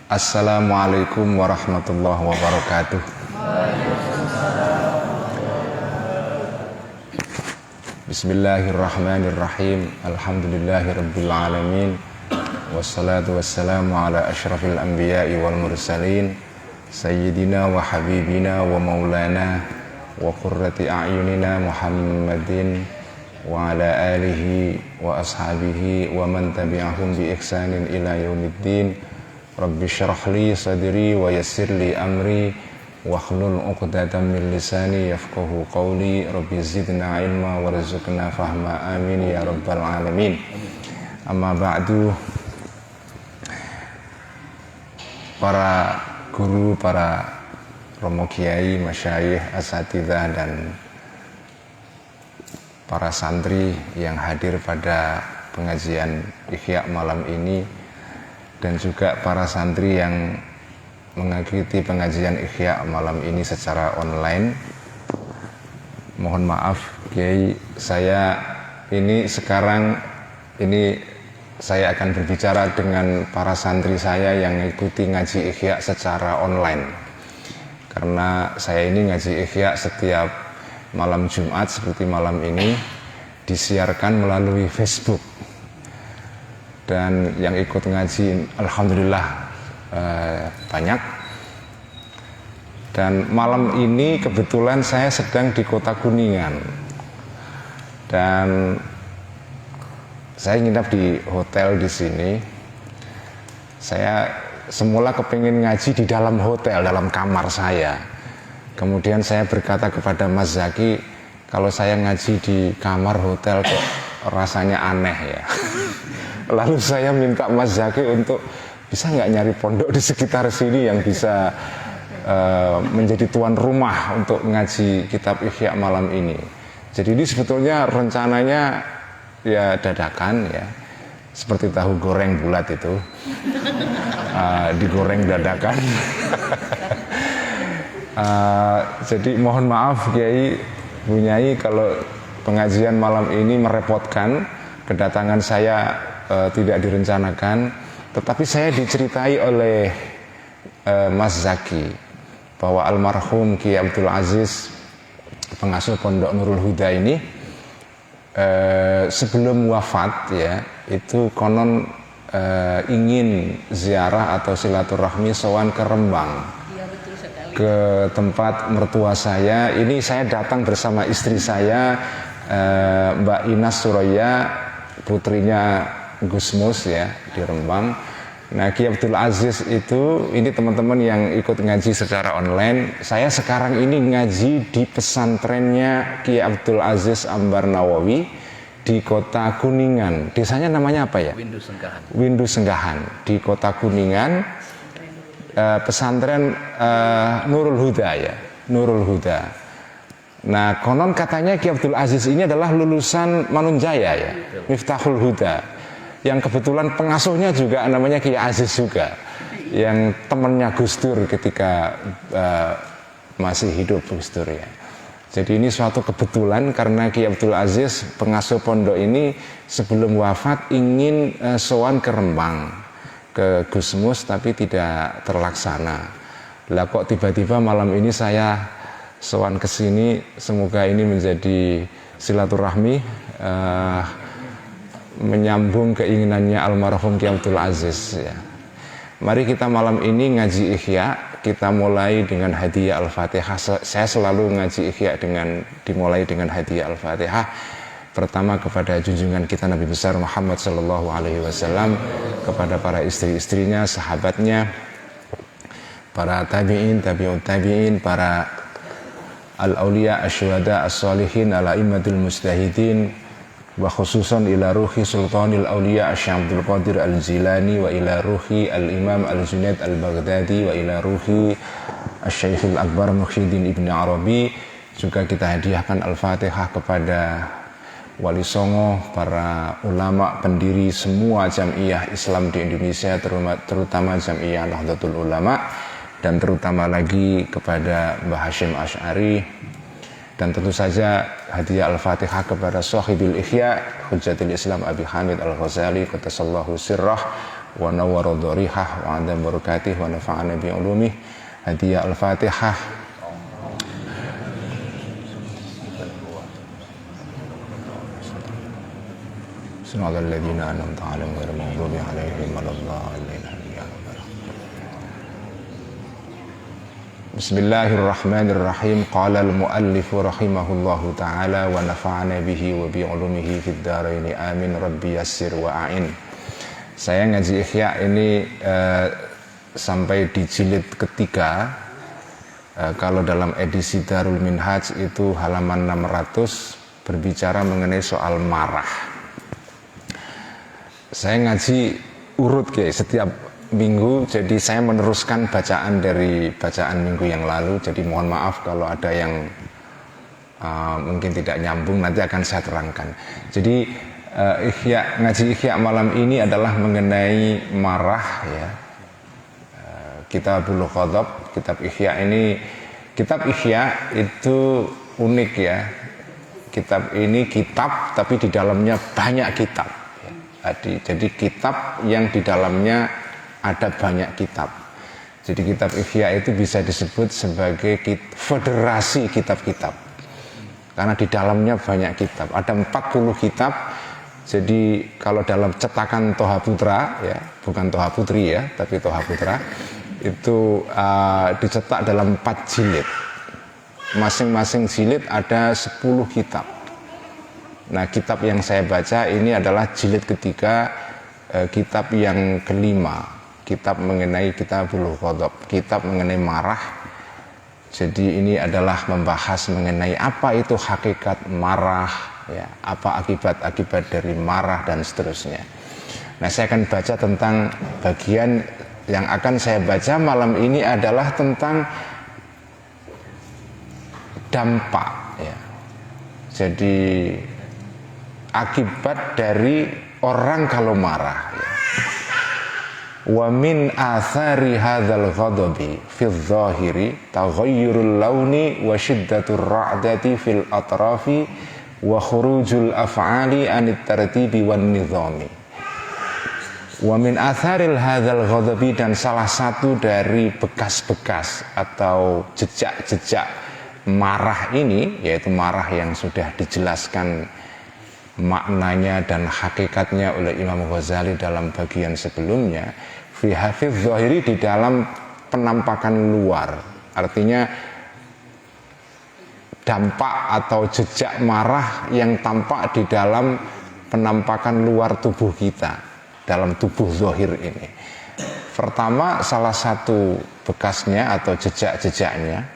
Assalamualaikum warahmatullahi wabarakatuh. Bismillahirrahmanirrahim. Alhamdulillahirabbil alamin. Wassalatu wassalamu ala asyrafil anbiya'i wal mursalin sayyidina wa habibina wa maulana wa qurrati a'yunina Muhammadin wa ala alihi wa ashabihi wa man tabi'ahum bi ihsanin ila yaumiddin. Rabbi syrah li sadri wa yassir li amri wahlul 'uqdatam min lisani yafqahu qawli. Rabbi zidna ilma warzuqna fahma, amin ya rabbal alamin. Amma ba'du. Para guru, para romo kiai, masyayikh, asatidzah dan para santri yang hadir pada pengajian Ihya malam ini, dan juga para santri yang mengikuti pengajian Ihya malam ini secara online. Mohon maaf Kiai, saya akan berbicara dengan para santri saya yang mengikuti ngaji Ihya secara online. Karena saya ini ngaji Ihya setiap malam Jumat seperti malam ini disiarkan melalui Facebook. Dan yang ikut ngaji alhamdulillah banyak. Dan malam ini kebetulan saya sedang di Kota Kuningan, dan saya nginap di hotel di sini. Saya semula kepingin ngaji di dalam hotel, dalam kamar saya. Kemudian saya berkata kepada Mas Zaki, kalau saya ngaji di kamar hotel kok rasanya aneh ya. Lalu saya minta Mas Zaki untuk bisa nggak nyari pondok di sekitar sini yang bisa menjadi tuan rumah untuk ngaji kitab Ihya malam ini. Jadi ini sebetulnya rencananya ya dadakan ya, seperti tahu goreng bulat itu, digoreng dadakan. Jadi mohon maaf Kiai, Bu Nyai, kalau pengajian malam ini merepotkan. Kedatangan saya tidak direncanakan, tetapi saya diceritai oleh Mas Zaki bahwa almarhum Kiai Abdul Aziz, pengasuh Pondok Nurul Huda ini, sebelum wafat ya, itu konon ingin ziarah atau silaturahmi sowan ke Rembang, ke tempat mertua saya. Ini saya datang bersama istri saya, Mbak Inas Suraya, putrinya Gus Mus ya, di Rembang. Nah, Kiai Abdul Aziz itu, ini teman-teman yang ikut ngaji secara online, saya sekarang ini ngaji di pesantrennya Kiai Abdul Aziz Ambar Nawawi di Kota Kuningan. Desanya namanya apa ya? Windu Senggahan di Kota Kuningan. Pesantren Nurul Huda ya, Nurul Huda. Nah, konon katanya Kiai Abdul Aziz ini adalah lulusan Manunjaya ya, Miftahul Huda, yang kebetulan pengasuhnya juga namanya Kiai Aziz juga, yang temannya Gus Dur ketika masih hidup Gus Dur ya. Jadi ini suatu kebetulan karena Kiai Abdul Aziz, pengasuh pondok ini, sebelum wafat ingin sowan ke Rembang, ke Gus Mus, tapi tidak terlaksana. Lah kok tiba-tiba malam ini saya sowan ke sini, semoga ini menjadi silaturahmi, menyambung keinginannya almarhum Kiai Abdul Aziz ya. Mari kita malam ini ngaji Ihya, kita mulai dengan hadiah Al-Fatihah. Saya selalu ngaji Ihya dimulai dengan hadiah Al-Fatihah. Pertama kepada junjungan kita Nabi besar Muhammad sallallahu alaihi wasallam, kepada para istri-istrinya, sahabatnya, para tabi'in, tabi'ut tabi'in, para al-awliya, asyuhada, as-salihin, al-a'immatul mujtahidin, wa khususan ila ruhi sultanil awliya Syekh Abdul Qadir Al-Jilani, wa ila ruhi al-imam al-Junaid al-Baghdadi, wa ila ruhi Asy-Syaikh al-Akbar Muhyiddin Ibn Arabi. Juga kita hadiahkan Al-Fatihah kepada Wali Songo, para ulama pendiri semua jamiah Islam di Indonesia, terutama jamiah Nahdlatul Ulama, dan terutama lagi kepada Mbah Hasyim Asy'ari, Dan tentu saja hadiah Al-Fatihah kepada Shahibil Ihya Hujjatul Islam Abi Hamid Al-Ghazali qaddasallahu sirrah wa nawwara dharihah wa 'adza barakatih wa nafa'ana bi ulumih. Hadiah Al-Fatihah. Siratal ladzina an'amta 'alaihim ghairil maghdubi 'alaihim waladdallin. Bismillahirrahmanirrahim. Qala al-muallif rahimahullahu ta'ala wa nafa'ana bihi wa bi 'ulumihi fid dharain amin rabbi yassir wa a'in. Saya ngaji Ihya ini sampai di jilid ketiga. Kalau dalam edisi Darul Minhaj itu halaman 600 berbicara mengenai soal marah. Saya ngaji urut setiap minggu, jadi saya meneruskan bacaan dari bacaan minggu yang lalu. Jadi mohon maaf kalau ada yang mungkin tidak nyambung, nanti akan saya terangkan. Jadi ngaji Ihya malam ini adalah mengenai marah ya. Kitabul Ghadab, kitab Ihya ini, kitab Ihya itu unik ya. Kitab ini kitab tapi di dalamnya banyak kitab. Jadi kitab yang di dalamnya ada banyak kitab. Jadi kitab Ihya itu bisa disebut sebagai federasi kitab-kitab. Karena di dalamnya banyak kitab. Ada 40 kitab. Jadi kalau dalam cetakan Toha Putra ya, bukan Toha Putri ya, tapi Toha Putra itu dicetak dalam 4 jilid. Masing-masing jilid ada 10 kitab. Nah, kitab yang saya baca ini adalah jilid ketiga, kitab yang kelima. Kitab mengenai Kitabul Ghadab, kitab mengenai marah. Jadi ini adalah membahas mengenai apa itu hakikat marah, ya, apa akibat-akibat dari marah dan seterusnya. Nah, saya akan baca tentang bagian yang akan saya baca malam ini adalah tentang dampak, ya. Jadi akibat dari orang kalau marah, ya. Wa min athari hadzal ghadabi fi dhahiri taghayyurul launi wa shiddatur ra'dati fil atrafi wa khurujul af'ali anit tartibi wan nizami. Wa min atharil hadzal ghadabi, dan salah satu dari bekas-bekas atau jejak-jejak marah ini, yaitu marah yang sudah dijelaskan maknanya dan hakikatnya oleh Imam Ghazali dalam bagian sebelumnya, fi hafiz zahiri, di dalam penampakan luar. Artinya dampak atau jejak marah yang tampak di dalam penampakan luar tubuh kita, dalam tubuh zahir ini. Pertama, salah satu bekasnya atau jejak-jejaknya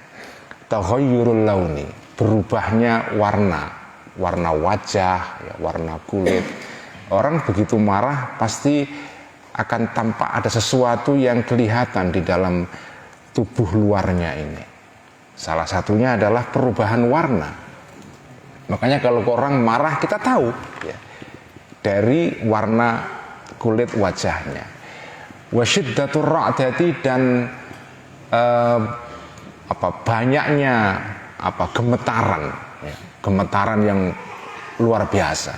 taghayyurul launi, berubahnya warna wajah, ya, warna kulit. Orang begitu marah pasti akan tampak ada sesuatu yang kelihatan di dalam tubuh luarnya ini. Salah satunya adalah perubahan warna. Makanya kalau orang marah kita tahu ya, dari warna kulit wajahnya. Wa syiddatur ra'dati, dan banyaknya gemetaran, ya, gemetaran yang luar biasa.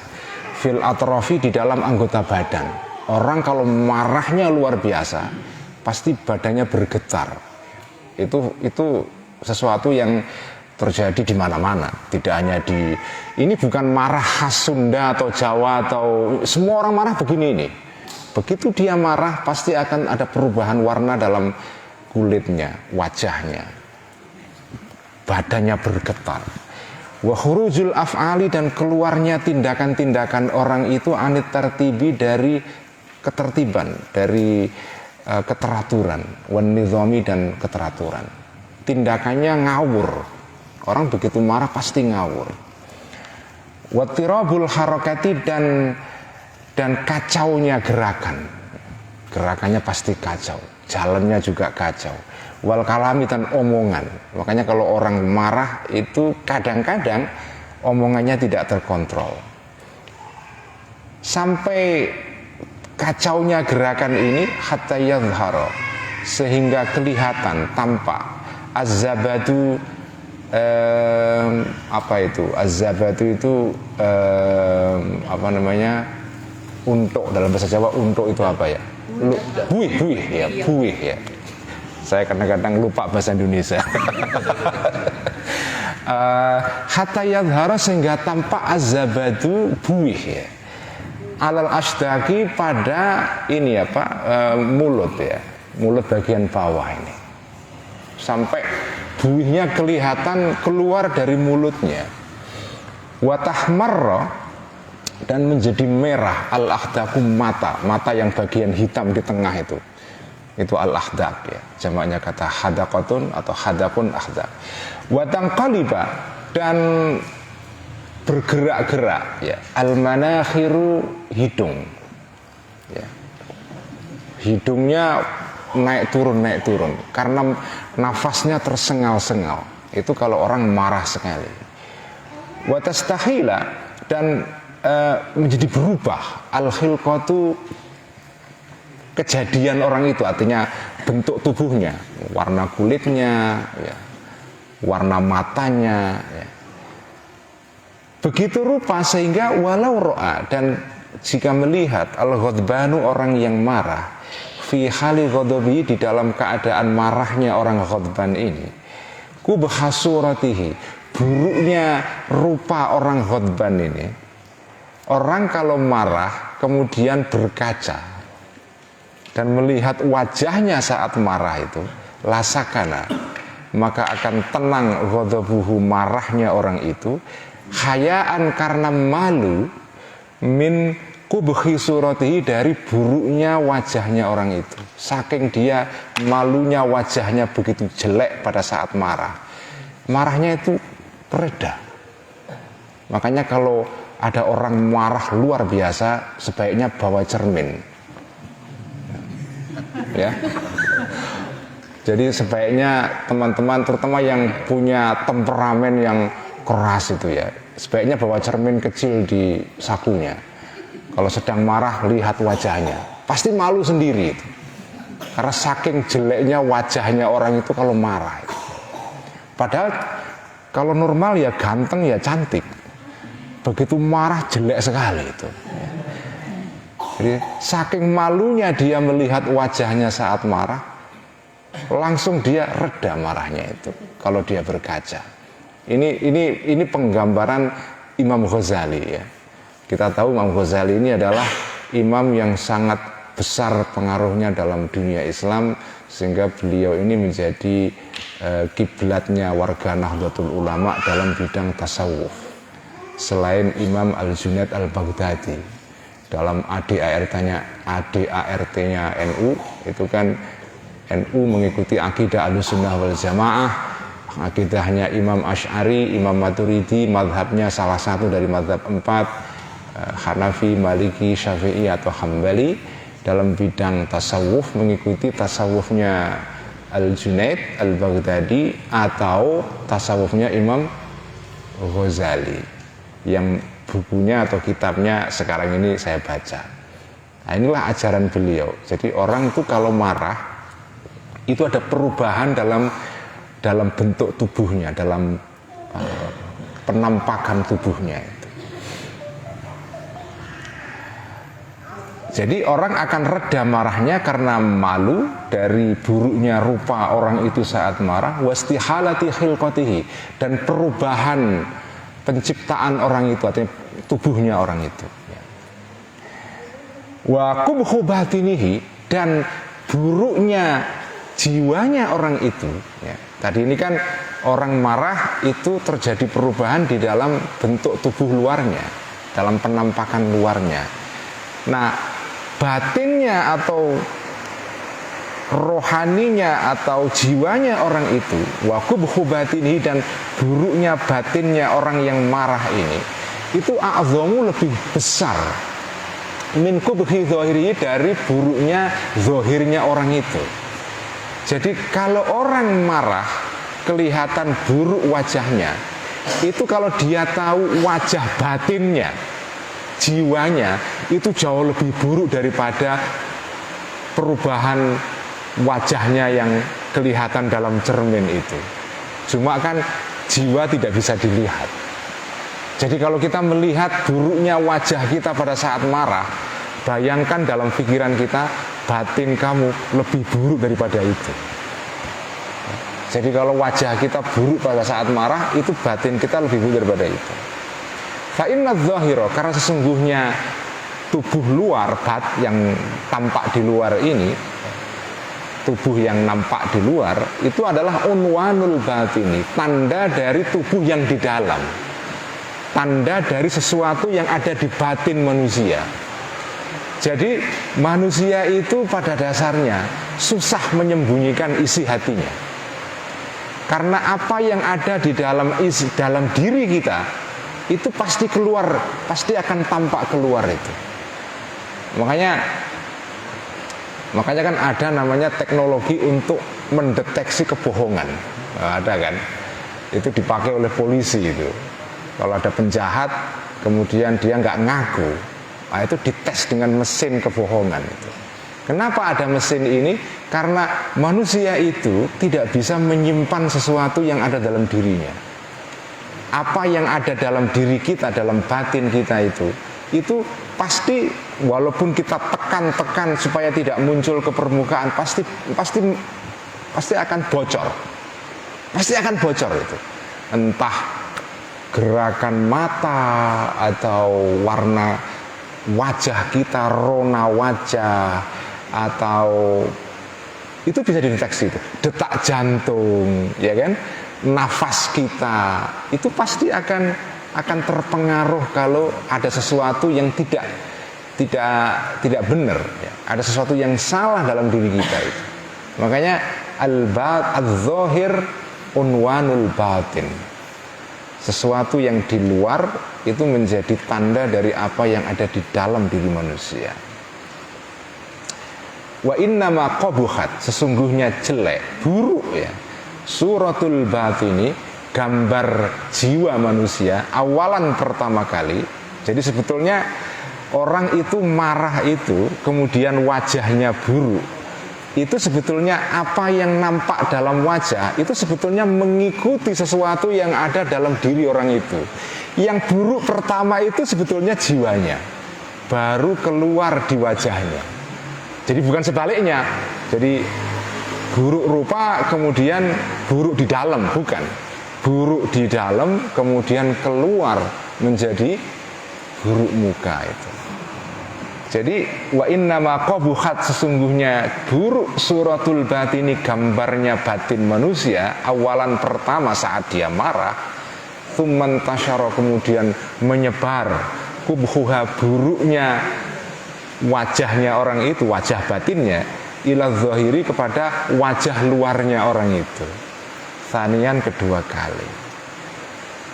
Fil atrafi, di dalam anggota badan. Orang kalau marahnya luar biasa, pasti badannya bergetar. Itu sesuatu yang terjadi di mana-mana, tidak hanya di ini. Bukan marah khas Sunda atau Jawa atau semua orang marah begini ini. Begitu dia marah pasti akan ada perubahan warna dalam kulitnya, wajahnya. Badannya bergetar. Wa khurujul af'ali, dan keluarnya tindakan-tindakan orang itu anit tartibi, dari ketertiban, dari keteraturan, wan nizami, dan keteraturan. Tindakannya ngawur. Orang begitu marah pasti ngawur. Wattirabul harakati, dan kacaunya gerakan. Gerakannya pasti kacau, jalannya juga kacau. Wal kalami, dan omongan. Makanya kalau orang marah itu kadang-kadang omongannya tidak terkontrol. Sampai kacaunya gerakan ini hatta yadhhara, sehingga kelihatan, tampak, az-zabadu apa itu az-zabatu itu apa namanya, untuk dalam bahasa Jawa untuk itu apa ya, buih ya, buih ya, saya kadang-kadang lupa bahasa Indonesia. Hatta yadhara, sehingga tampak az-zabatu buih ya, alal ashdaqi, pada ini apa, mulut ya, mulut bagian bawah ini, sampai buihnya kelihatan keluar dari mulutnya. Watahmarra, dan menjadi merah, al-ahdaqu, mata yang bagian hitam di tengah itu al-ahdaq ya, jamaknya kata hadaqatun atau hadaqun ahdaq. Watangqaliba, dan bergerak-gerak ya, al-manakhiru, hidung ya, hidungnya naik turun karena nafasnya tersengal-sengal, itu kalau orang marah sekali. Watastahila, dan menjadi berubah, al-khilqatu, kejadian orang itu, artinya bentuk tubuhnya, warna kulitnya ya, warna matanya ya, begitu rupa sehingga walau ro'a, dan jika melihat al-ghadbanu, orang yang marah, fi hali ghadabi, di dalam keadaan marahnya orang ghadban ini, kubha suratihi, buruknya rupa orang ghadban ini. Orang kalau marah kemudian berkaca dan melihat wajahnya saat marah itu, lasakana, maka akan tenang ghadabuhu, marahnya orang itu, hayaan, karena malu, min kubhi suratihi, dari buruknya wajahnya orang itu, saking dia malunya wajahnya begitu jelek pada saat marah, marahnya itu reda. Makanya kalau ada orang marah luar biasa, sebaiknya bawa cermin ya. Jadi sebaiknya teman-teman, terutama yang punya temperamen yang keras itu ya, sebaiknya bawa cermin kecil di sakunya. Kalau sedang marah, lihat wajahnya, pasti malu sendiri itu. Karena saking jeleknya wajahnya orang itu kalau marah itu. Padahal kalau normal ya ganteng ya cantik, begitu marah jelek sekali itu. Jadi saking malunya dia melihat wajahnya saat marah, langsung dia reda marahnya itu kalau dia berkaca. Ini penggambaran Imam Ghazali ya. Kita tahu Imam Ghazali ini adalah imam yang sangat besar pengaruhnya dalam dunia Islam, sehingga beliau ini menjadi kiblatnya warga Nahdlatul Ulama dalam bidang tasawuf. Selain Imam Al-Junaid Al-Baghdadi dalam ADART-nya NU, itu kan NU mengikuti akidah Ahlussunnah wal Jamaah, akidahnya Imam Asy'ari, Imam Maturidi, madhabnya salah satu dari madhab 4, Hanafi, Maliki, Syafi'i atau Hambali. Dalam bidang tasawuf mengikuti tasawufnya Al-Junaid Al-Baghdadi atau tasawufnya Imam Ghazali, yang bukunya atau kitabnya sekarang ini saya baca. Nah, inilah ajaran beliau. Jadi orang itu kalau marah itu ada perubahan dalam bentuk tubuhnya, dalam penampakan tubuhnya itu. Jadi orang akan reda marahnya karena malu dari buruknya rupa orang itu saat marah, wastihalati khilqatihi, dan perubahan penciptaan orang itu, artinya tubuhnya orang itu. Wa qubhu batinihi, dan buruknya jiwanya orang itu ya. Tadi ini kan orang marah itu terjadi perubahan di dalam bentuk tubuh luarnya, dalam penampakan luarnya. Nah, batinnya atau rohaninya atau jiwanya orang itu, wa qubhu batinihi, dan buruknya batinnya orang yang marah ini, itu a'zamu, lebih besar, min qubhi zahirihi, dari buruknya zahirnya orang itu. Jadi kalau orang marah kelihatan buruk wajahnya, itu kalau dia tahu wajah batinnya, jiwanya itu jauh lebih buruk daripada perubahan wajahnya yang kelihatan dalam cermin itu. Cuma kan jiwa tidak bisa dilihat. Jadi kalau kita melihat buruknya wajah kita pada saat marah, bayangkan dalam pikiran kita, batin kamu lebih buruk daripada itu. Jadi kalau wajah kita buruk pada saat marah, itu batin kita lebih buruk daripada itu. Fa inna dzahira, karena sesungguhnya tubuh luar, yang tampak di luar ini, tubuh yang nampak di luar, itu adalah unwanul batini, tanda dari tubuh yang di dalam, tanda dari sesuatu yang ada di batin manusia. Jadi manusia itu pada dasarnya susah menyembunyikan isi hatinya, karena apa yang ada di dalam diri kita itu pasti keluar, pasti akan tampak keluar itu. Makanya kan ada namanya teknologi untuk mendeteksi kebohongan. Nah, ada kan? Itu dipakai oleh polisi itu. Kalau ada penjahat, kemudian dia nggak ngaku, nah itu dites dengan mesin kebohongan itu. Kenapa ada mesin ini? Karena manusia itu tidak bisa menyimpan sesuatu yang ada dalam dirinya. Apa yang ada dalam diri kita, dalam batin kita itu pasti walaupun kita tekan-tekan supaya tidak muncul ke permukaan, pasti akan bocor. Pasti akan bocor itu. Entah gerakan mata atau warna wajah kita, rona wajah, atau itu bisa dideteksi itu. Detak jantung, ya kan? Nafas kita itu pasti akan terpengaruh kalau ada sesuatu yang tidak benar, ya. Ada sesuatu yang salah dalam diri kita itu. Makanya al-zahir unwanul batin. Sesuatu yang di luar itu menjadi tanda dari apa yang ada di dalam diri manusia. Wa innama qabuhat, sesungguhnya jelek, buruk ya. Suratul batini, gambar jiwa manusia awalan pertama kali. Jadi sebetulnya orang itu marah itu, kemudian wajahnya buruk, itu sebetulnya apa yang nampak dalam wajah itu sebetulnya mengikuti sesuatu yang ada dalam diri orang itu. Yang buruk pertama itu sebetulnya jiwanya, baru keluar di wajahnya. Jadi bukan sebaliknya. Jadi buruk rupa kemudian buruk di dalam, bukan. Buruk di dalam kemudian keluar menjadi buruk muka itu. Jadi wa innama qabuhat, sesungguhnya buruk suratul batini, gambarnya batin manusia awalan pertama saat dia marah, tsumman tasyara, kemudian menyebar, kubhuha, buruknya wajahnya orang itu, wajah batinnya, ila zahiri, kepada wajah luarnya orang itu. Tsaniyan, kedua kali.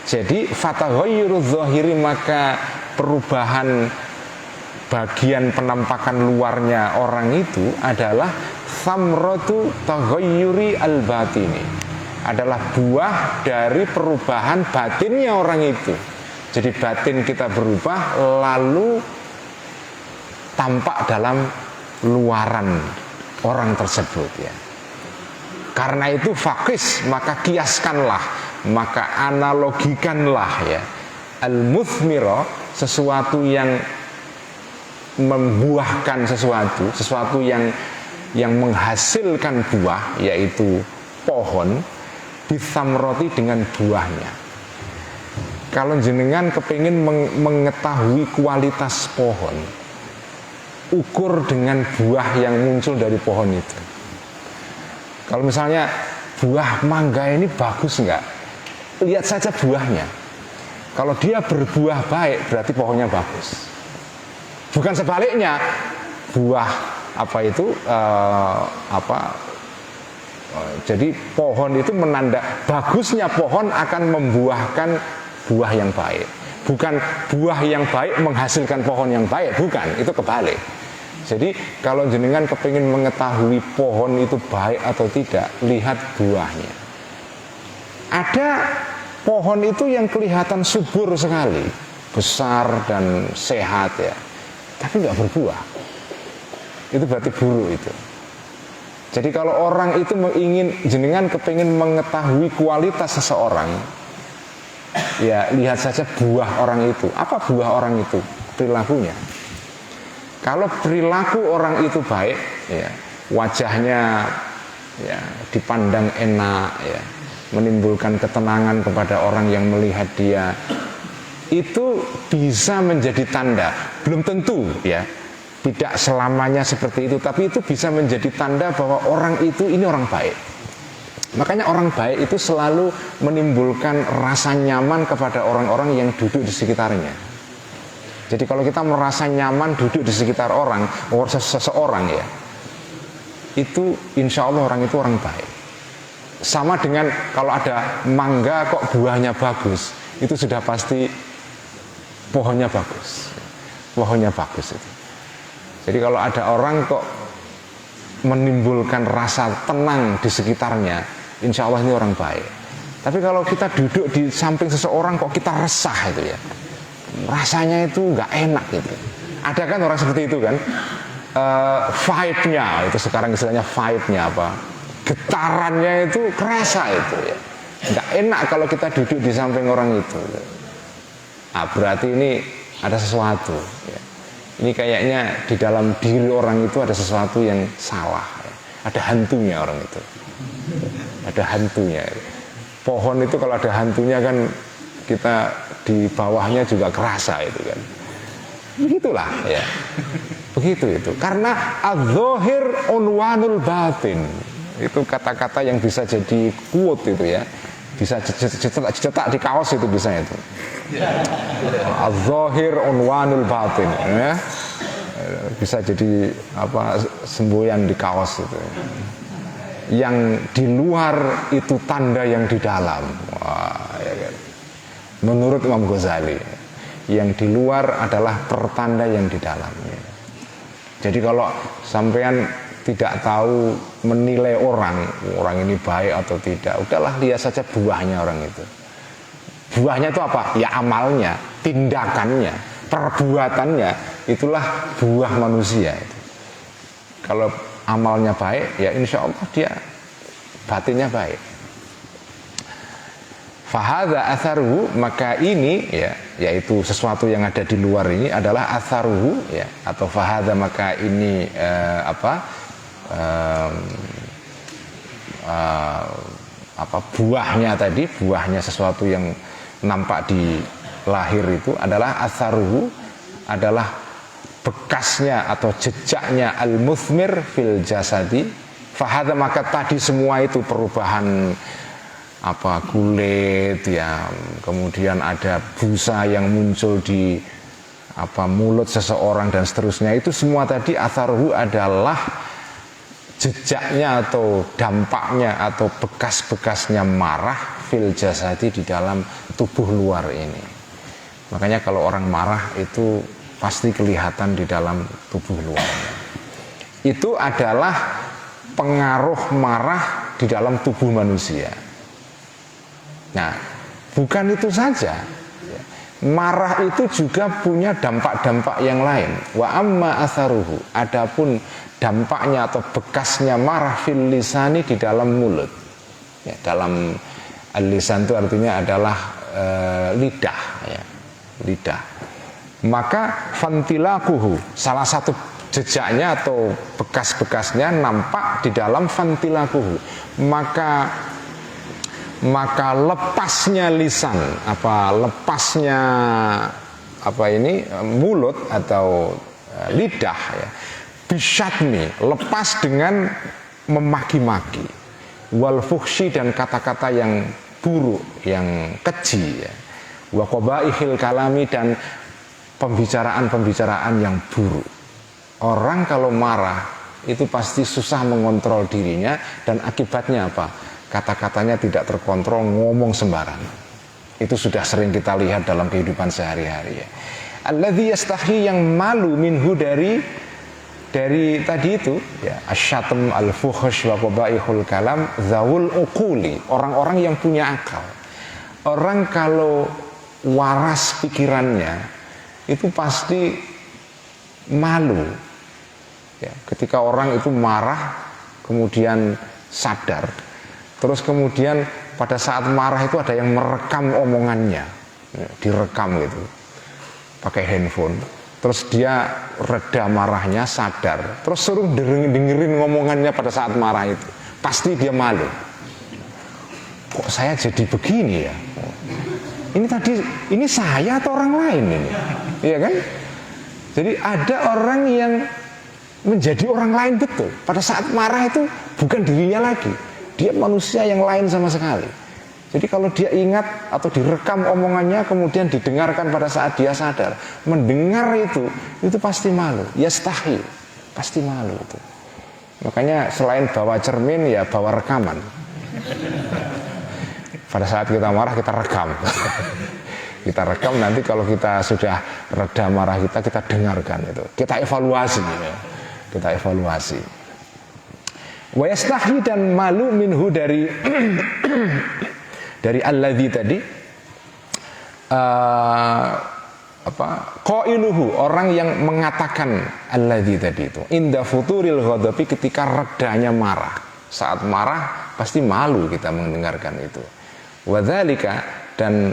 Jadi fataghayyuru zahiri, maka perubahan bagian penampakan luarnya orang itu adalah samratu taghayyuri al-batini, adalah buah dari perubahan batinnya orang itu. Jadi batin kita berubah lalu tampak dalam luaran orang tersebut ya. Karena itu fakis, maka kiaskanlah, maka analogikanlah ya, al-muthmira, sesuatu yang membuahkan sesuatu yang menghasilkan buah, yaitu pohon, bisamroti, dengan buahnya. Kalau jenengan kepingin mengetahui kualitas pohon, ukur dengan buah yang muncul dari pohon itu. Kalau misalnya buah mangga ini bagus enggak, lihat saja buahnya. Kalau dia berbuah baik, berarti pohonnya bagus. Bukan sebaliknya, buah apa itu jadi pohon itu menanda bagusnya pohon akan membuahkan buah yang baik. Bukan buah yang baik menghasilkan pohon yang baik, bukan, itu kebalik. Jadi kalau jenengan kepingin mengetahui pohon itu baik atau tidak, lihat buahnya. Ada pohon itu yang kelihatan subur sekali, besar dan sehat ya, tapi nggak berbuah. Itu berarti buruk itu. Jadi kalau orang itu ingin, jenengan kepingin mengetahui kualitas seseorang, Ya lihat saja buah orang itu. Apa buah orang itu? Perilakunya. Kalau perilaku orang itu baik, ya, wajahnya ya dipandang enak, ya, menimbulkan ketenangan kepada orang yang melihat dia, itu bisa menjadi tanda. Belum tentu ya, tidak selamanya seperti itu, tapi itu bisa menjadi tanda bahwa orang itu ini orang baik. Makanya orang baik itu selalu menimbulkan rasa nyaman kepada orang-orang yang duduk di sekitarnya. Jadi kalau kita merasa nyaman duduk di sekitar orang, seseorang ya, itu insya Allah orang itu orang baik. Sama dengan kalau ada mangga kok buahnya bagus, itu sudah pasti pohonnya bagus. Pohonnya bagus itu. Jadi kalau ada orang kok menimbulkan rasa tenang di sekitarnya, insya Allah ini orang baik. Tapi kalau kita duduk di samping seseorang kok kita resah itu ya, rasanya itu nggak enak gitu. Ada kan orang seperti itu kan, vibe-nya itu sekarang istilahnya vibe-nya apa, getarannya itu kerasa itu ya, nggak enak kalau kita duduk di samping orang itu. Nah, berarti ini ada sesuatu ya. Ini kayaknya di dalam diri orang itu ada sesuatu yang salah ya. Ada hantunya orang itu, ada hantunya. Pohon itu kalau ada hantunya kan kita di bawahnya juga kerasa itu kan. Begitulah ya. Begitu itu. Karena adz-dzahir unwanul batin. Itu kata-kata yang bisa jadi quote itu ya. Bisa cetak di kaos itu bisa itu. Az-zahir unwanul batin ya. Bisa jadi apa, semboyan di kaos itu. Yang di luar itu tanda yang di dalam. Wah, ya kan. Menurut Imam Ghazali, yang di luar adalah pertanda yang di dalam. Jadi kalau sampean tidak tahu menilai orang ini baik atau tidak, udahlah lihat saja buahnya orang itu. Buahnya itu apa? Ya amalnya, tindakannya, perbuatannya, itulah buah manusia itu. Kalau amalnya baik, ya insya Allah dia batinnya baik. Fahadha atharuhu, maka ini ya, yaitu sesuatu yang ada di luar ini adalah atharuhu ya, atau fahadha, maka ini buahnya tadi, buahnya sesuatu yang nampak di lahir itu adalah atharuhu, adalah bekasnya atau jejaknya al-muthmir fil jasadi. Fahadha, maka tadi semua itu perubahan apa, kulit ya, kemudian ada busa yang muncul di apa, mulut seseorang dan seterusnya, itu semua tadi atharuhu adalah jejaknya atau dampaknya atau bekas-bekasnya marah fil jasadi, di dalam tubuh luar ini. Makanya kalau orang marah itu pasti kelihatan di dalam tubuh luar. Itu adalah pengaruh marah di dalam tubuh manusia. Nah, bukan itu saja. Marah itu juga punya dampak-dampak yang lain. Wa amma atharuhu, adapun dampaknya atau bekasnya marah fil lisani, di dalam mulut. Ya, dalam al-lisan itu artinya adalah lidah ya, lidah. Maka fantilakuhu, salah satu jejaknya atau bekas-bekasnya nampak di dalam fantilakuhu. Maka lepasnya lisan, lepasnya mulut atau lidah ya, bisyatmi, lepas dengan memaki-maki, wal fuhsyi, dan kata-kata yang buruk, yang keji ya, wa qabaihil kalami, dan pembicaraan-pembicaraan yang buruk. Orang kalau marah itu pasti susah mengontrol dirinya, dan akibatnya apa? Kata-katanya tidak terkontrol, ngomong sembarangan. Itu sudah sering kita lihat dalam kehidupan sehari-hari ya. Alladzi yastahi, yang malu minhu dari tadi itu ya, asyatam al-fuhsh wa qabaihul kalam zawul uquli, orang-orang yang punya akal. Orang kalau waras pikirannya itu pasti malu ya, ketika orang itu marah kemudian sadar. Terus kemudian pada saat marah itu ada yang merekam omongannya. direkam gitu pakai handphone, terus dia reda marahnya, sadar, terus suruh dengerin ngomongannya pada saat marah itu, pasti dia malu. Kok saya jadi begini ya? Ini tadi, ini saya atau orang lain ini? Iya kan? Jadi ada orang yang menjadi orang lain betul. Pada saat marah itu bukan dirinya lagi, dia manusia yang lain sama sekali. Jadi kalau dia ingat atau direkam omongannya kemudian didengarkan pada saat dia sadar, mendengar itu pasti malu, yastahi, pasti malu itu. Makanya selain bawa cermin ya bawa rekaman. Pada saat kita marah kita rekam. Kita rekam, nanti kalau kita sudah reda marah kita dengarkan itu. Kita evaluasi ya. Kita evaluasi. Wa yastahi, dan malu minhu dari dari alladzi tadi, qailuhu, orang yang mengatakan alladzi tadi itu, inda futuril ghadabi, ketika redanya marah. Saat marah pasti malu kita mendengarkan itu. Wadzalika, dan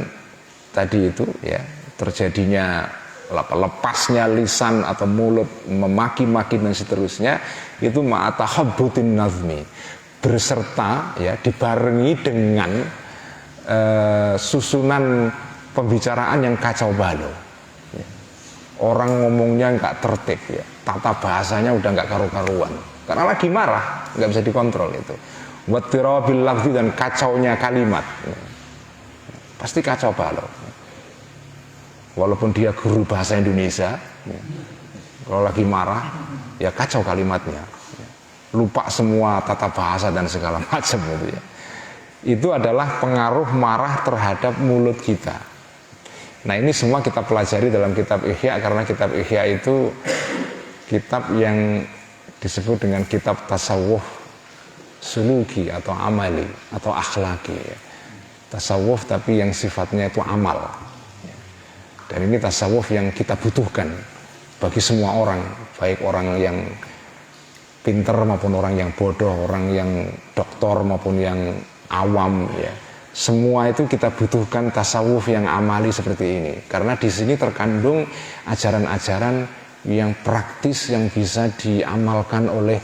tadi itu ya, terjadinya lepasnya lisan atau mulut memaki-maki dan seterusnya, itu ma'atahabbutin nazmi, berserta ya, dibarengi dengan susunan pembicaraan yang kacau balau ya. Orang ngomongnya nggak tertib ya, tata bahasanya udah nggak karu-karuan karena lagi marah, nggak bisa dikontrol itu. Wattirabil lafzi, dan kacaunya kalimat ya. Pasti kacau balau. Walaupun dia guru bahasa Indonesia ya, kalau lagi marah ya kacau kalimatnya ya. Lupa semua tata bahasa dan segala macam gitu ya. Itu adalah pengaruh marah terhadap mulut kita. Nah, ini semua kita pelajari dalam kitab Ihya, karena kitab Ihya itu kitab yang disebut dengan kitab tasawuf suluki atau amali atau akhlaki ya. Tasawuf tapi yang sifatnya itu amal. Dan ini tasawuf yang kita butuhkan bagi semua orang, baik orang yang pinter maupun orang yang bodoh, orang yang doktor maupun yang awam ya. Semua itu kita butuhkan tasawuf yang amali seperti ini, karena di sini terkandung ajaran-ajaran yang praktis yang bisa diamalkan oleh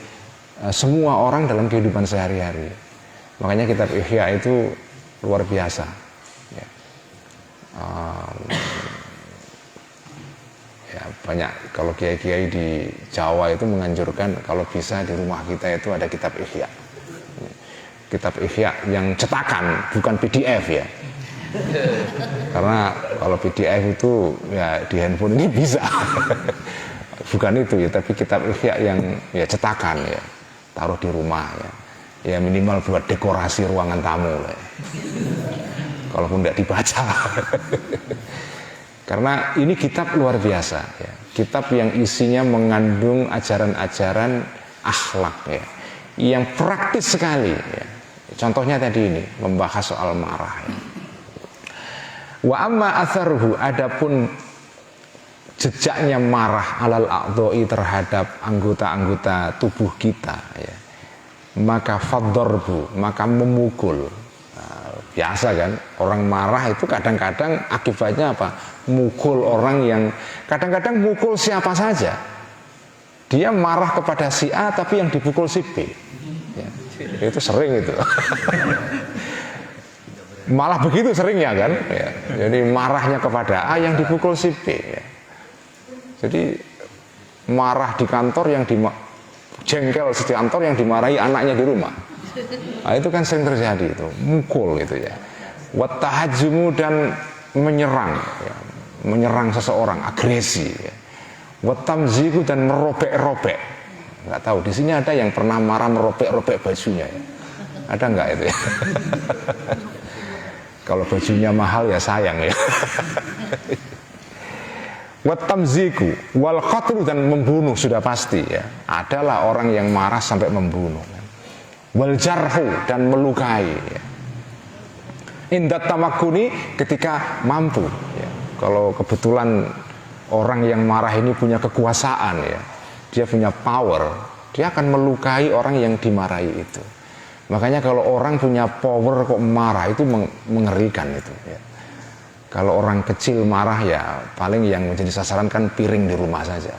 semua orang dalam kehidupan sehari-hari. Makanya kitab Ihya itu luar biasa ya. Ya, banyak kalau kiai-kiai di Jawa itu menganjurkan kalau bisa di rumah kita itu ada kitab Ihya. Kitab Ihya yang cetakan, bukan PDF ya. Karena kalau PDF itu ya di handphone ini bisa. Bukan itu ya, tapi kitab Ihya yang ya cetakan ya, taruh di rumah ya. Ya minimal buat dekorasi ruangan tamu lah. Ya. Kalaupun tidak dibaca. Karena ini kitab luar biasa ya. Kitab yang isinya mengandung ajaran-ajaran akhlak ya, yang praktis sekali ya. Contohnya tadi ini membahas soal marah ya. Wa amma atharuhu, adapun jejaknya marah alal a'dha'i, terhadap anggota-anggota tubuh kita ya, maka faddarbu, maka memukul. Nah, biasa kan orang marah itu kadang-kadang akibatnya apa? Mukul orang yang kadang-kadang mukul siapa saja. Dia marah kepada si A tapi yang dipukul si B ya. Itu sering itu. Malah begitu seringnya kan ya. Jadi marahnya kepada A yang dipukul si B ya. Jadi marah di kantor yang jengkel di kantor yang dimarahi anaknya di rumah. Nah, itu kan sering terjadi itu, mukul gitu ya. Wattahajumu, dan menyerang ya. Menyerang seseorang, agresi ya. Wattamziku, dan merobek-robek. Nggak tahu, di sini ada yang pernah marah merobek-robek bajunya ya. Ada nggak itu ya? Kalau bajunya mahal ya sayang ya. Wattamziku wal qatlu, dan membunuh sudah pasti ya. Adalah orang yang marah sampai membunuh. Wal jarhu, dan melukai ya. Indat tamakuni, ketika mampu ya. Kalau kebetulan orang yang marah ini punya kekuasaan ya, dia punya power, dia akan melukai orang yang dimarahi itu. Makanya kalau orang punya power kok marah itu mengerikan itu ya. Kalau orang kecil marah ya paling yang menjadi sasaran kan piring di rumah saja.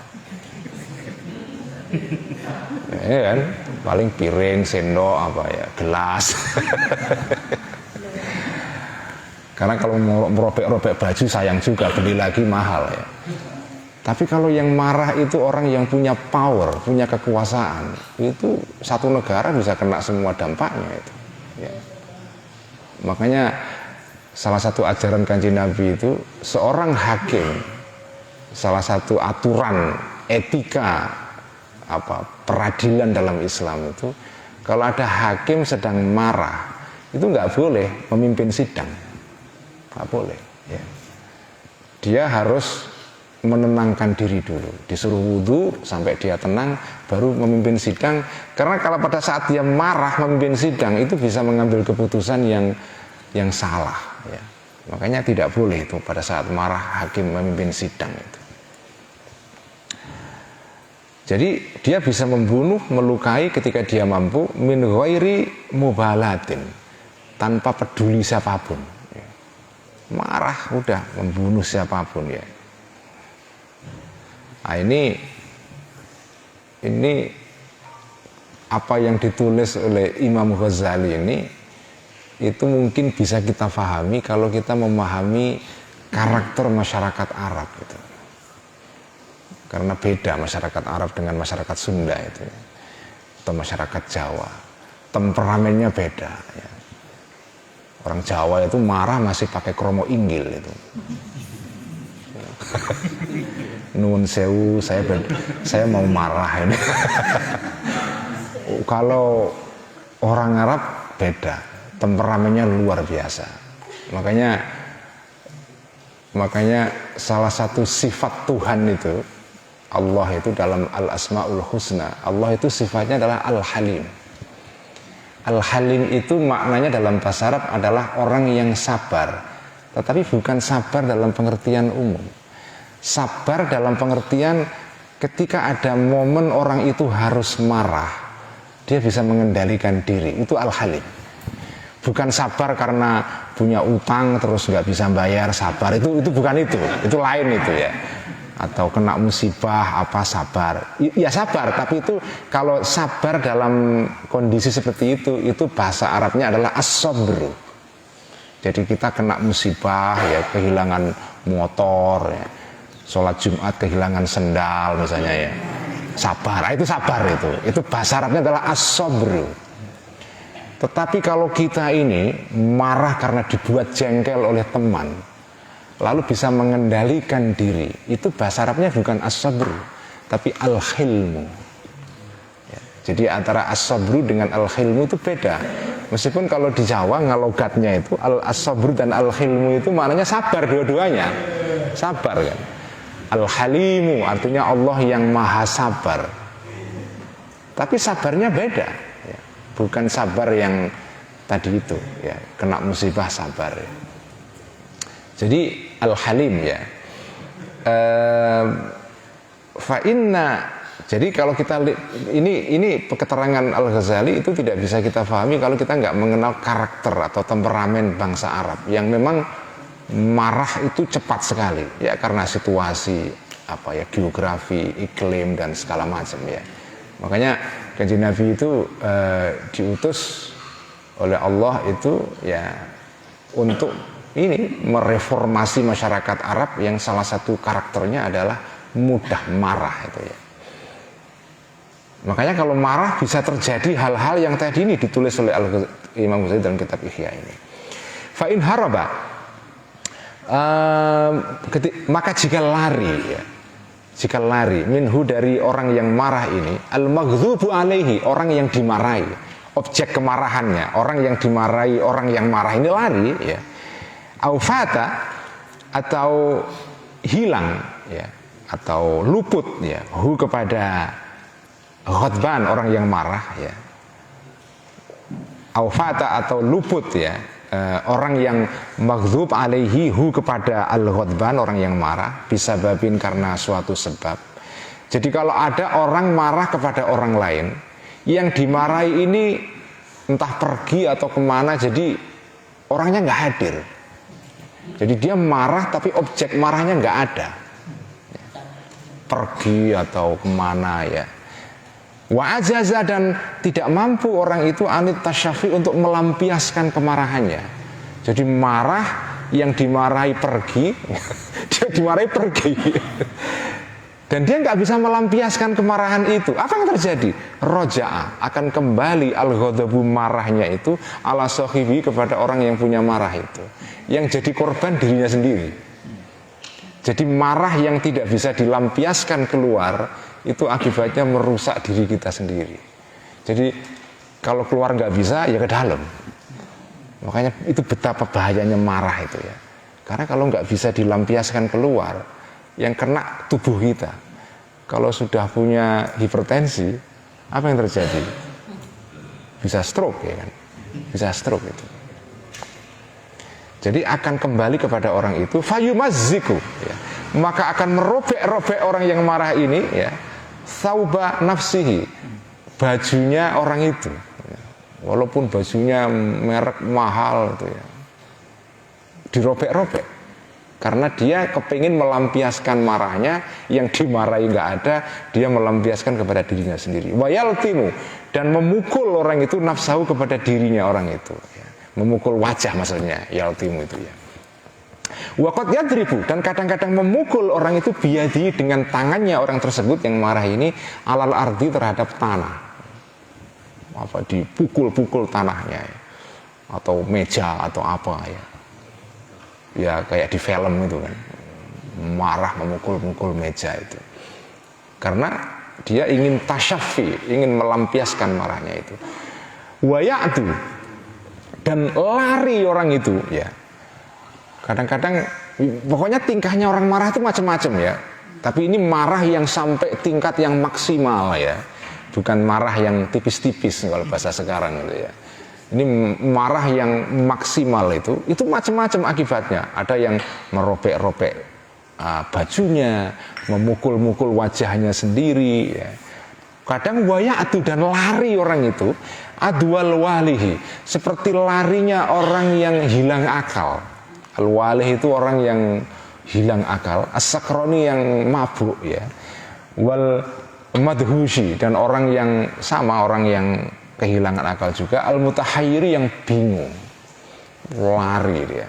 Ya kan, paling piring, sendok, apa ya, gelas. Karena kalau mau merobek-robek baju sayang juga, beli lagi mahal ya. Tapi kalau yang marah itu orang yang punya power, punya kekuasaan, itu satu negara bisa kena semua dampaknya itu. Ya. Makanya salah satu ajaran Kanjeng Nabi itu seorang hakim, salah satu aturan etika peradilan dalam Islam itu, kalau ada hakim sedang marah itu nggak boleh memimpin sidang, nggak boleh. Ya. Dia harus menenangkan diri dulu, disuruh wudhu sampai dia tenang baru memimpin sidang, karena kalau pada saat dia marah memimpin sidang itu bisa mengambil keputusan yang salah ya. Makanya tidak boleh itu pada saat marah hakim memimpin sidang itu. Jadi dia bisa membunuh, melukai ketika dia mampu, min ghairi mubalatin, tanpa peduli siapapun ya. Marah udah membunuh siapapun ya. Nah, ini apa yang ditulis oleh Imam Ghazali ini itu mungkin bisa kita pahami kalau kita memahami karakter masyarakat Arab gitu. Karena beda masyarakat Arab dengan masyarakat Sunda itu ya. Atau masyarakat Jawa, temperamennya beda ya. Orang Jawa itu marah masih pakai kromo inggil itu. Nuwun sewu, saya mau marah ini. Kalau orang Arab beda, temperamennya luar biasa. Makanya salah satu sifat Tuhan itu, Allah itu dalam Al-Asmaul Husna, Allah itu sifatnya adalah Al-Halim. Al-Halim itu maknanya dalam bahasa Arab adalah orang yang sabar, tetapi bukan sabar dalam pengertian umum. Sabar dalam pengertian ketika ada momen orang itu harus marah, dia bisa mengendalikan diri, itu Al-Halim. Bukan sabar karena punya utang terus nggak bisa bayar, sabar itu bukan itu lain itu ya. Atau kena musibah sabar, ya sabar, tapi itu kalau sabar dalam kondisi seperti itu bahasa Arabnya adalah as-sabru. Jadi kita kena musibah ya, kehilangan motor ya, sholat Jumat kehilangan sendal misalnya ya, sabar, itu sabar, itu bahasa Arabnya adalah as-sabru. Tetapi kalau kita ini marah karena dibuat jengkel oleh teman, lalu bisa mengendalikan diri, itu bahasa Arabnya bukan as-sabru, tapi al-hilmu ya. Jadi antara as-sabru dengan al-hilmu itu beda. Meskipun kalau di Jawa ngalogatnya itu as-sabru dan al-hilmu itu maknanya sabar, dua-duanya sabar kan. Al-Halimu artinya Allah yang maha sabar. Tapi sabarnya beda ya. Bukan sabar yang tadi itu ya, kena musibah sabar ya. Jadi Al-Halim ya. Jadi kalau kita ini keterangan Al-Ghazali itu tidak bisa kita pahami kalau kita nggak mengenal karakter atau temperamen bangsa Arab yang memang marah itu cepat sekali ya, karena situasi geografi, iklim dan segala macam ya. Makanya Kanjeng Nabi itu diutus oleh Allah itu ya untuk mereformasi masyarakat Arab yang salah satu karakternya adalah mudah marah itu ya. Makanya kalau marah bisa terjadi hal-hal yang tadi ini ditulis oleh Imam Ghazali dalam kitab Ihya ini. Fa in haraba, maka jika lari minhu dari orang yang marah ini, al-maghdubu alaihi, orang yang dimarahi, objek kemarahannya, orang yang dimarahi, orang yang marah ini lari ya, aufata atau hilang ya, atau luput ya, kepada ghadban, orang yang marah ya, aufata atau luput ya, orang yang maghdub alaihi kepada al-ghadban, orang yang marah, bisa babin karena suatu sebab. Jadi kalau ada orang marah kepada orang lain, yang dimarahi ini entah pergi atau kemana, jadi orangnya nggak hadir. Jadi dia marah tapi objek marahnya nggak ada, pergi atau kemana ya. Wa ajaza, dan tidak mampu orang itu anit tasyafi untuk melampiaskan kemarahannya. Jadi marah, yang dimarahi pergi, dia dimarahi pergi. Dan dia nggak bisa melampiaskan kemarahan itu. Apa yang terjadi? Roja'a, akan kembali al-ghadabu, marahnya itu ala sahibi, kepada orang yang punya marah itu. Yang jadi korban dirinya sendiri. Jadi marah yang tidak bisa dilampiaskan keluar, itu akibatnya merusak diri kita sendiri. Jadi kalau keluar nggak bisa, ya ke dalam. Makanya itu betapa bahayanya marah itu ya. Karena kalau nggak bisa dilampiaskan keluar, yang kena tubuh kita. Kalau sudah punya hipertensi, apa yang terjadi? Bisa stroke ya kan? Bisa stroke itu. Jadi akan kembali kepada orang itu, fayumazziku ya. Maka akan merobek-robek orang yang marah ini ya, thauba nafsihi, bajunya orang itu ya. Walaupun bajunya merek mahal itu ya, dirobek-robek. Karena dia kepingin melampiaskan marahnya, yang dimarahi nggak ada, dia melampiaskan kepada dirinya sendiri. Wayaltimu, dan memukul orang itu nafsahu, kepada dirinya orang itu ya. Memukul wajah maksudnya, yaltimu itu ya. Waqad yadribu, dan kadang-kadang memukul orang itu biyadi, dengan tangannya orang tersebut yang marah ini, alal ardi, terhadap tanah. Apa, dipukul-pukul tanahnya ya. Atau meja atau apa ya. Ya kayak di film itu kan, marah memukul-mukul meja itu. Karena dia ingin tasyafi, ingin melampiaskan marahnya itu. Waya'du, dan lari orang itu ya. Kadang-kadang pokoknya tingkahnya orang marah itu macam-macam ya. Tapi ini marah yang sampai tingkat yang maksimal ya. Bukan marah yang tipis-tipis kalau bahasa sekarang itu ya. Ini marah yang maksimal itu macam-macam akibatnya. Ada yang merobek-robek bajunya, memukul-mukul wajahnya sendiri ya. Kadang waya'du, dan lari orang itu adwal walihi, seperti larinya orang yang hilang akal. Al-walih itu orang yang hilang akal, as-sakroni yang mabuk ya. Wal madhushi, dan orang yang sama, orang yang kehilangan akal juga. Al-mutahayyiri, yang bingung, lari dia.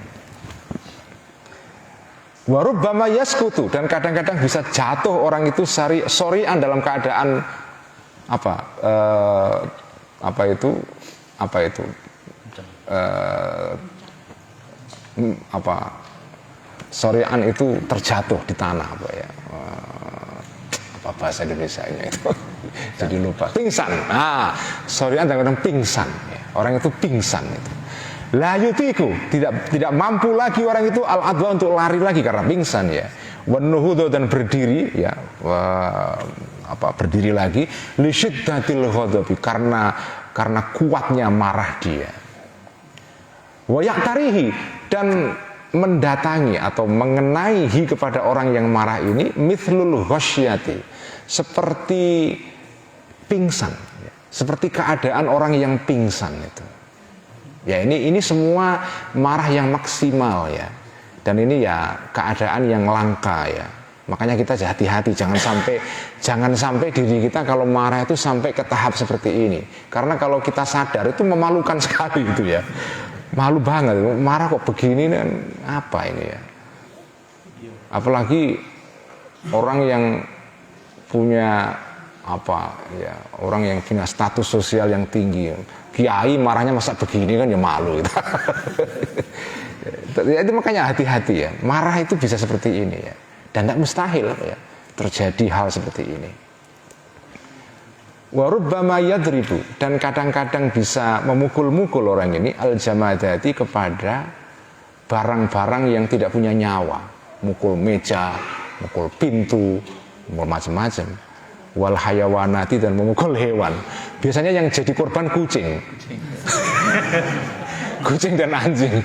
Wa rubbama yaskutu, dan kadang-kadang bisa jatuh orang itu sorian dalam keadaan sorian itu terjatuh di tanah apa ya, apa bahasa Indonesianya itu jadi lupa, pingsan. Sorian kadang-kadang pingsan ya. Orang itu pingsan itu. La yutiku, tidak mampu lagi orang itu al-adwa, untuk lari lagi karena pingsan ya. Wan nuhudhu, dan berdiri ya, berdiri lagi, li syiddatil ghadabi, karena kuatnya marah dia. Wa yaqtarihi, dan mendatangi atau mengenaihi kepada orang yang marah ini, mithlul ghasyati, seperti pingsan ya. Seperti keadaan orang yang pingsan itu. Ya ini semua marah yang maksimal ya. Dan ini ya keadaan yang langka ya. Makanya kita hati-hati, jangan sampai diri kita kalau marah itu sampai ke tahap seperti ini. Karena kalau kita sadar itu memalukan sekali itu ya. Malu banget, marah kok begini kan, apa ini ya. Apalagi orang yang punya orang yang punya status sosial yang tinggi. Kiai marahnya masa begini kan ya malu gitu. Itu makanya hati-hati ya. Marah itu bisa seperti ini ya. Dan tidak mustahil ya terjadi hal seperti ini. Wa rubbama yadribu, dan kadang-kadang bisa memukul-mukul orang ini al-jamadati, kepada barang-barang yang tidak punya nyawa. Mukul meja, mukul pintu, mukul macam-macam. Wal hayawanati, dan memukul hewan. Biasanya yang jadi korban kucing. Kucing dan anjing.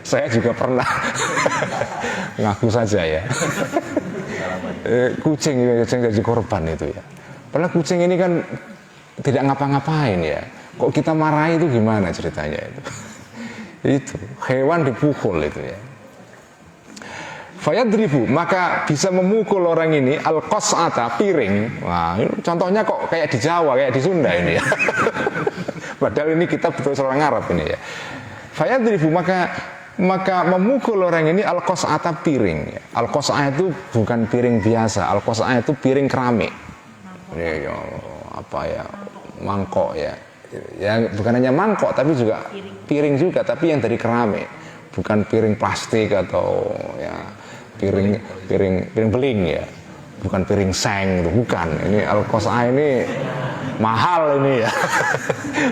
Saya juga pernah ngaku saja ya. Kucing jadi korban itu ya. Padahal kucing ini kan tidak ngapa-ngapain ya. Kok kita marahi itu gimana ceritanya itu? Itu hewan dipukul itu ya. Fayadribu, maka bisa memukul orang ini al-qas'ata, piring. Wah, ini contohnya kok kayak di Jawa, kayak di Sunda ini ya. Padahal ini kita betul orang Arab ini ya. Fayadribu, maka memukul orang ini al-qas'ata, piring. Al-qas'ah itu bukan piring biasa, al-qas'ah itu piring keramik. Ya, apa ya? Mangkok ya. Ya bukan hanya mangkok tapi juga piring juga, tapi yang dari keramik. Bukan piring plastik atau ya piring beling ya, bukan piring seng itu, bukan. Ini al-qas'ah ini mahal ini ya.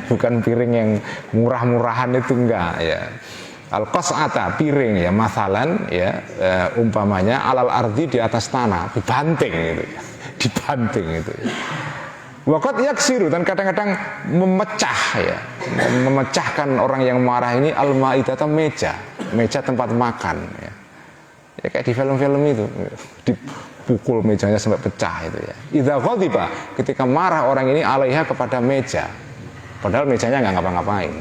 Bukan piring yang murah-murahan itu, enggak ya. Al-qas'ata, piring ya, masalan ya, umpamanya alal ardi, di atas tanah, dibanting gitu ya. Dibanting itu ya. Waqad yaksiru, dan kadang-kadang memecah ya, memecahkan orang yang marah ini al-ma'idata, meja tempat makan ya. Ya kayak di film-film itu, dipukul mejanya sampai pecah itu ya. Idza ghadiba, ketika marah orang ini alaiha, kepada meja, padahal mejanya nggak ngapa-ngapain,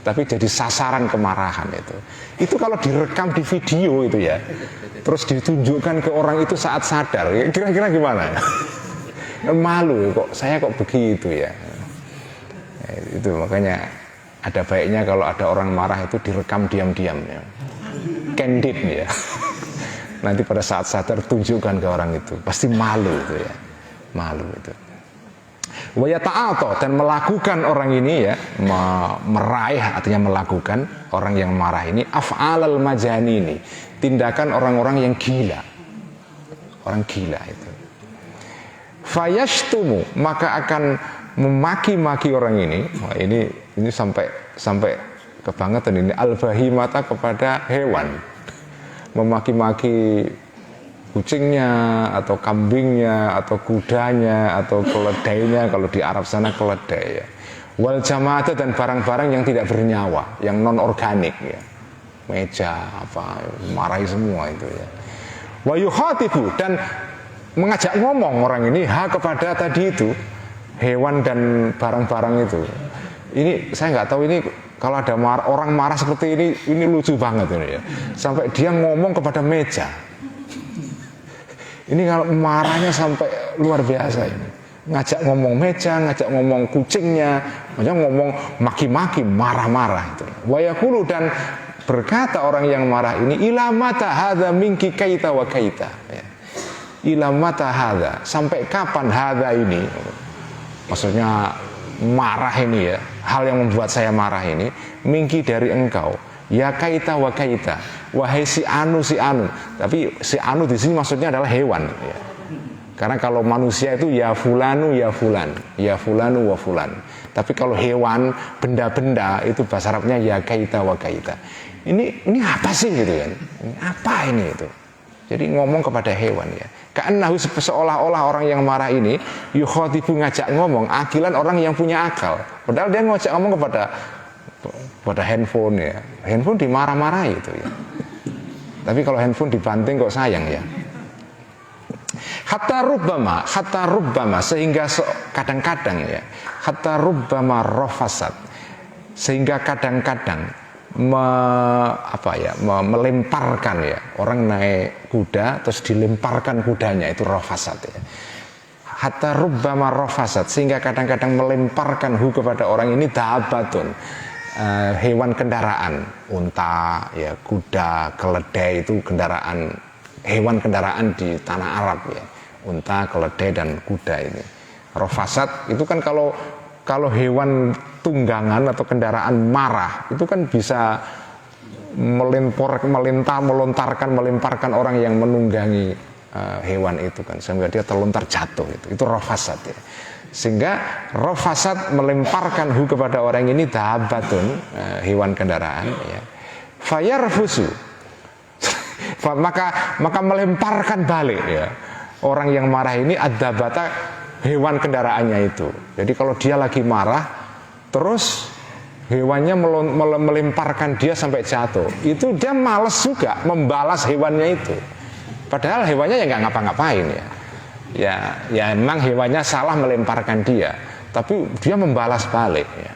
tapi jadi sasaran kemarahan itu. Itu kalau direkam di video itu ya, terus ditunjukkan ke orang itu saat sadar, kira-kira gimana ya? Malu kok, saya kok begitu ya. Itu makanya ada baiknya kalau ada orang marah itu direkam diam-diam ya. Candid ya. Nanti pada saat sadar tunjukkan ke orang itu, pasti malu itu ya. Malu itu. Wa yata'ata, dan melakukan orang ini ya, meraih, artinya melakukan orang yang marah ini af'alal majanini, tindakan orang-orang yang gila. Orang gila itu. Fayashtumu, maka akan memaki-maki orang ini. Wah, ini sampai kebangetan ini, al-bahimata, kepada hewan. Memaki-maki kucingnya atau kambingnya atau kudanya atau keledainya, kalau di Arab sana keledai ya. Wal jamaata, dan barang-barang yang tidak bernyawa, yang non organik ya. Meja apa, marahi semua itu ya. Wa yukhatibu, dan mengajak ngomong orang ini kepada tadi itu hewan dan barang-barang itu. Ini saya nggak tahu, ini kalau ada orang marah seperti ini lucu banget ini ya. Sampai dia ngomong kepada meja. Ini kalau marahnya sampai luar biasa ini. Ngajak ngomong meja, ngajak ngomong kucingnya, ngajak ngomong maki-maki, marah-marah itu. Wa yaqulu, dan berkata orang yang marah ini, ilamata hadza minki kaita wa kaita ya. Ilamata hadza, sampai kapan hadza ini? Maksudnya marah ini ya, hal yang membuat saya marah ini, mingki, dari engkau, ya kaita wa kaita, wahai si anu. Tapi si anu di sini maksudnya adalah hewan ya. Karena kalau manusia itu ya fulanu ya fulan, ya fulanu wa fulan. Tapi kalau hewan, benda-benda, itu bahasa Arabnya ya kaita wa kaita. Ini apa sih gitu kan? Ini apa ini itu? Jadi ngomong kepada hewan ya. Ka'annahu, seolah-olah orang yang marah ini yukhatibu, ngajak ngomong akilan, orang yang punya akal. Padahal dia ngajak ngomong kepada handphone ya. Handphone dimarah-marahi itu ya. Tapi kalau handphone dibanting kok sayang ya. Hatta rubbama, sehingga kadang-kadang ya. Hatta rubbama rafasat, sehingga kadang-kadang melemparkan ya, orang naik kuda terus dilemparkan kudanya, itu rafasat ya. Hatta rubbama rafasat, sehingga kadang-kadang melemparkan kepada orang ini dabatun, hewan kendaraan, unta ya, kuda, keledai, itu kendaraan, hewan kendaraan di tanah Arab ya. Unta, keledai, dan kuda ini. Rafasat itu kan kalau hewan tunggangan atau kendaraan marah, itu kan bisa melemparkan orang yang menunggangi hewan itu kan, sehingga dia terlontar jatuh, itu rafasat ya. Sehingga rafasat melemparkan kepada orang ini dabatun, hewan kendaraan ya. Fayarfusu, maka melemparkan balik ya orang yang marah ini adabata, hewan kendaraannya itu. Jadi kalau dia lagi marah, terus hewannya melemparkan dia sampai jatuh, itu dia malas juga membalas hewannya itu. Padahal hewannya ya nggak ngapa-ngapain ya. Ya emang hewannya salah melemparkan dia, tapi dia membalas balik ya.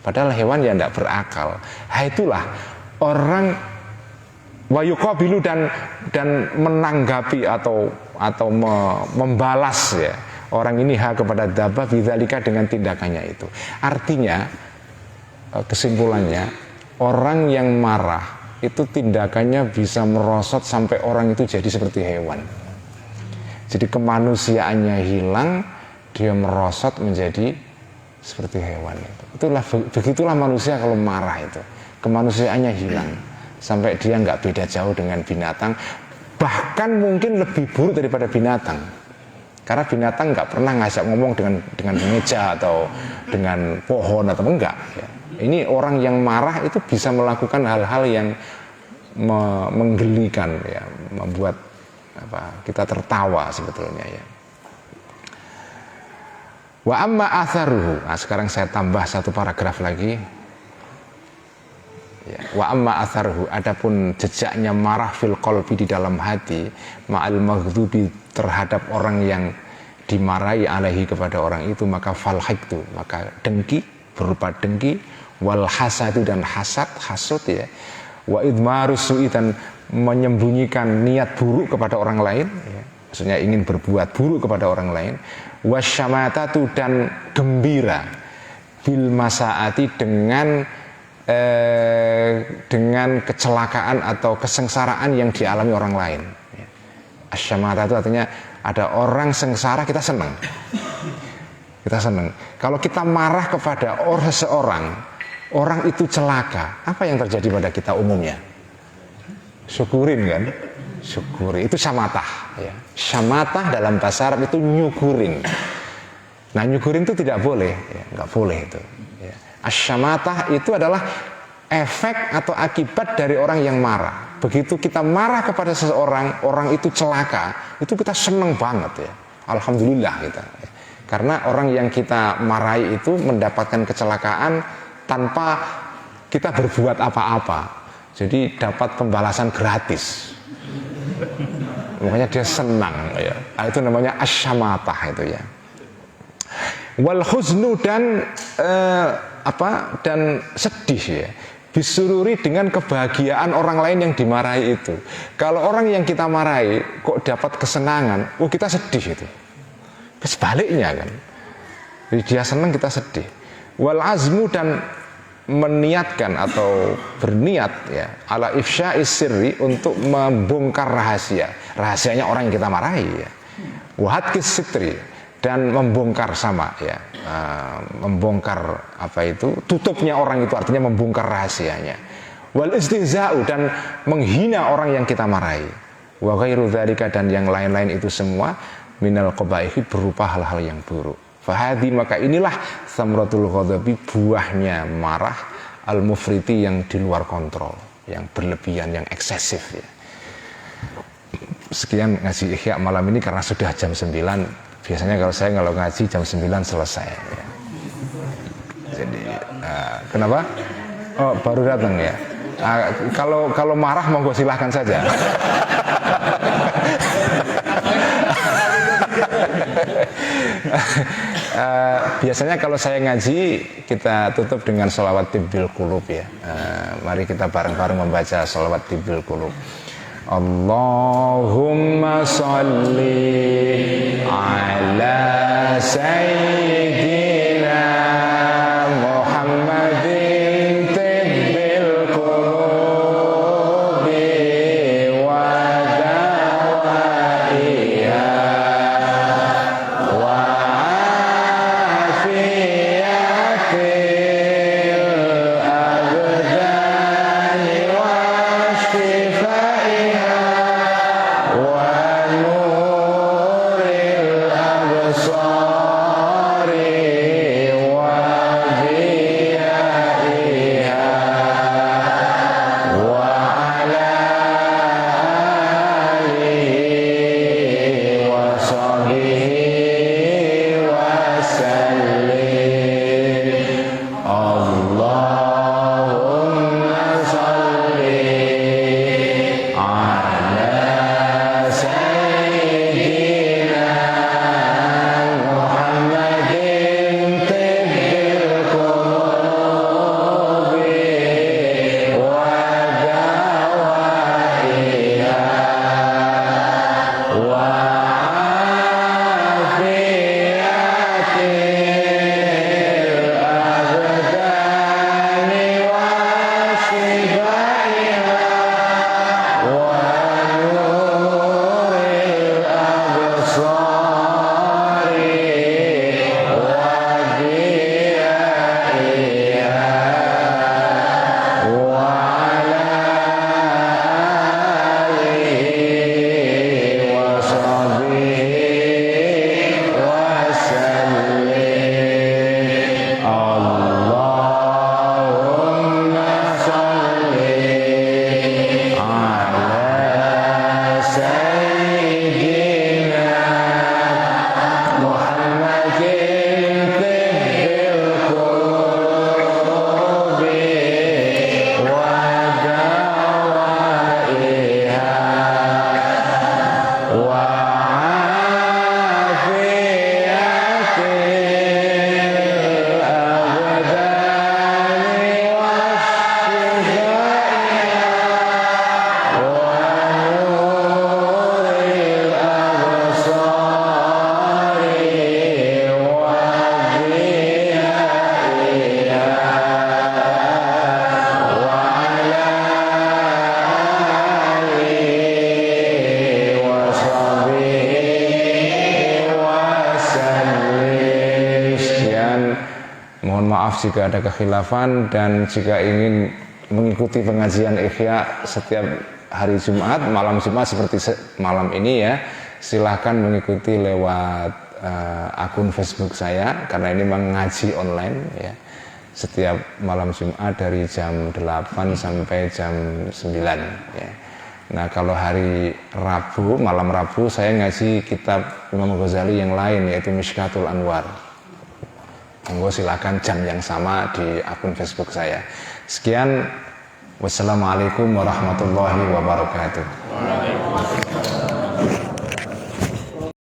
Padahal hewan ya tidak berakal. Itulah orang wayuqabilu dan menanggapi atau membalas ya orang ini kepada dabbah bidzalika dengan tindakannya itu. Artinya kesimpulannya, orang yang marah itu tindakannya bisa merosot sampai orang itu jadi seperti hewan. Jadi kemanusiaannya hilang, dia merosot menjadi seperti hewan. Begitulah manusia kalau marah itu, kemanusiaannya hilang sampai dia nggak beda jauh dengan binatang, bahkan mungkin lebih buruk daripada binatang. Karena binatang nggak pernah ngajak ngomong dengan meja atau dengan pohon atau enggak. Ya. Ini orang yang marah itu bisa melakukan hal-hal yang menggelikan, ya, membuat kita tertawa sebetulnya ya. Wa amma atharuhu. Nah, sekarang saya tambah satu paragraf lagi. Ya, wa amma atharuhu, adapun jejaknya marah fil qalbi di dalam hati, ma'al maghdubi terhadap orang yang dimarahi alaihi kepada orang itu, maka fal hiktu, maka dengki, berupa dengki, wal hasadu dan hasud ya. Wa idmarus su'i, dan menyembunyikan niat buruk kepada orang lain ya. Maksudnya ingin berbuat buruk kepada orang lain, wasyamatatu dan gembira bil masaati dengan kecelakaan atau kesengsaraan yang dialami orang lain. Asyamatatu artinya ada orang sengsara, kita senang. Kita senang. Kalau kita marah kepada seseorang, orang itu celaka, apa yang terjadi pada kita umumnya? Syukurin kan? Syukuri, itu syamatah ya. Syamatah dalam bahasa Arab itu nyukurin. Nah, nyukurin itu tidak boleh ya, nggak boleh itu ya. Asyamatah itu adalah efek atau akibat dari orang yang marah. Begitu kita marah kepada seseorang, orang itu celaka, itu kita senang banget ya. Alhamdulillah kita ya. Karena orang yang kita marahi itu mendapatkan kecelakaan tanpa kita berbuat apa-apa. Jadi dapat pembalasan gratis. Makanya dia senang ya. Itu namanya asyamatah itu ya. Wal huznu dan dan sedih ya. Bisururi dengan kebahagiaan orang lain yang dimarahi itu. Kalau orang yang kita marahi kok dapat kesenangan, kita sedih itu. Sebaliknya kan. Jadi dia senang, kita sedih. Wal azmu dan meniatkan atau berniat ya ala ifsya'is sirri, untuk membongkar rahasianya orang yang kita marahi ya. Wa hatkis sitri, dan membongkar sama ya, membongkar tutupnya orang itu, artinya membongkar rahasianya. Wal istihza'u, dan menghina orang yang kita marahi. Wa ghairu dzalika, dan yang lain-lain itu semua minal qabaihi, berupa hal-hal yang buruk. Fahadi, maka inilah samratul ghadabi, buahnya marah, al-mufriti, yang di luar kontrol, yang berlebihan, yang eksesif ya. Sekian ngaji Ihya malam ini, karena sudah jam 9. Biasanya kalau ngaji jam 9 selesai ya. Jadi kenapa? Oh, baru datang ya. Kalau marah monggo silahkan saja. Biasanya kalau saya ngaji, kita tutup dengan sholawat tibbil qulub ya. Mari kita bareng-bareng membaca sholawat tibbil qulub. Allahumma sholli ala sayyidina Muhammadin tibbil qulubi wa dawaiha wa afiyatil abdani wa shifaiha wa nuril absari sayyidina Muhammadin tibbil qulubi wa dawaiha wa mohon maaf jika ada kekhilafan, dan jika ingin mengikuti pengajian Ihya setiap hari Jumat, malam Jumat seperti malam ini ya, silahkan mengikuti lewat akun Facebook saya, karena ini mengaji online ya, setiap malam Jumat dari jam 8 sampai jam 9 ya. Nah kalau hari Rabu, malam Rabu saya ngaji kitab Imam Ghazali yang lain, yaitu Mishkatul Anwar. Monggo silakan jam yang sama di akun Facebook saya. Sekian, wassalamualaikum warahmatullahi wabarakatuh.